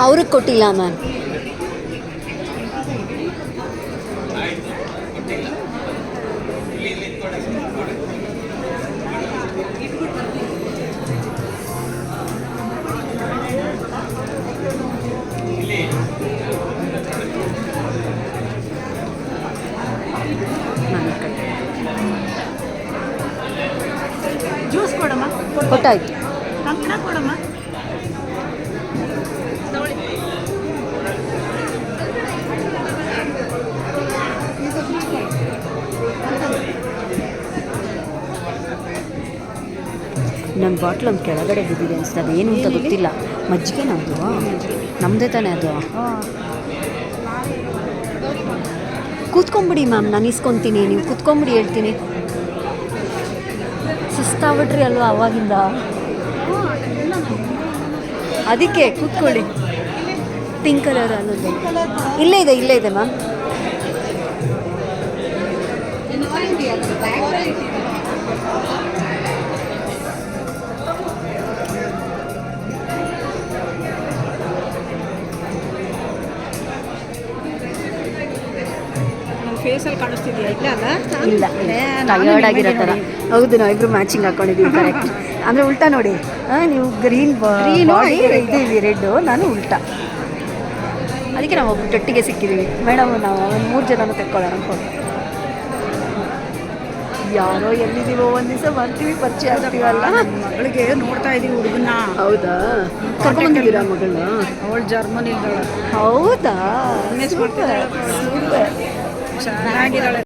ಅವ್ರಿಗೆ ಕೊಟ್ಟಿಲ್ಲ ma'am. Juice ಕೊಡಮ್ಮ. ಕೊಟ್ಟಾಯ್ತು. ಕಂಕಣ ಕೊಡಮ್ಮ. ನನ್ನ ಬಾಟ್ಲ್ ಒಂದು ಕೆಳಗಡೆ ಬಿದ್ದಿದೆ ಅನಿಸ್ತದೆ, ಅದು ಏನು ಅಂತ ಗೊತ್ತಿಲ್ಲ. ಮಜ್ಜಿಗೆ ನಮ್ಮದು, ನಮ್ಮದೇ ತಾನೇ ಅದು. ಕೂತ್ಕೊಂಬಿಡಿ ಮ್ಯಾಮ್, ನಾನು ಇಸ್ಕೊತೀನಿ, ನೀವು ಕೂತ್ಕೊಂಬಿಡಿ, ಹೇಳ್ತೀನಿ. ಸುಸ್ತಾಗ್ಬಿಟ್ರಿ ಅಲ್ವಾ ಅವಾಗಿಂದ, ಅದಕ್ಕೆ ಕೂತ್ಕೊಳ್ಳಿ. ಪಿಂಕ್ ಕಲರ್ ಅನ್ನೋದು ಇಲ್ಲೇ ಇದೆ ಮ್ಯಾಮ್. ಫೇಸಲ್ಲಿ ಕಾಣಿಸ್ತಿದೆಯಾ? ಇಲ್ಲ ಅಲ್ಲ, ಇಲ್ಲ ಟಯರ್ಡ್ ಆಗಿರೋ ಥರ. ಹೌದು, ನಾವು ಇಬ್ಬರು ಮ್ಯಾಚಿಂಗ್ ಹಾಕ್ಕೊಂಡಿದ್ದೀವಿ. ಕರೆಕ್ಟ್ ಅಂದರೆ ಉಲ್ಟಾ ನೋಡಿ. ನೀವು ಗ್ರೀನ್ ಬಾಡಿ ಇದ್ದೀವಿ, ರೆಡ್ಡು, ನಾನು ಉಲ್ಟಾ. ಅದಕ್ಕೆ ನಾವು ಒಬ್ಬರು ಜೊಟ್ಟಿಗೆ ಸಿಕ್ಕಿದ್ದೀವಿ. ಮೇಡಮ್ ನಾವು ಒಂದು 3 ಜನನೂ ತೆಕ್ಕೊಳ್ಳೋಣ ಅನ್ಕೊಂಡು. ಯಾರೋ ಎಲ್ಲಿದ್ದೀವೋ ಒಂದು ದಿವಸ ಬರ್ತೀವಿ, ಪರಿಚಯ ಆಗ್ತೀವಲ್ಲ. ಮಗಳಿಗೆ ನೋಡ್ತಾ ಇದ್ದೀವಿ ಹುಡುಗನ್ನ. ಹೌದಾ, ಕರ್ಕೊಂಡ್ಬಂದಿದ್ದೀರಾ ಮಗಳನ್ನ? ಅವಳು ಜರ್ಮನಿ. ಹೌದಾ, ಚೆನ್ನಾಗಿದ್ದಾಳೆ.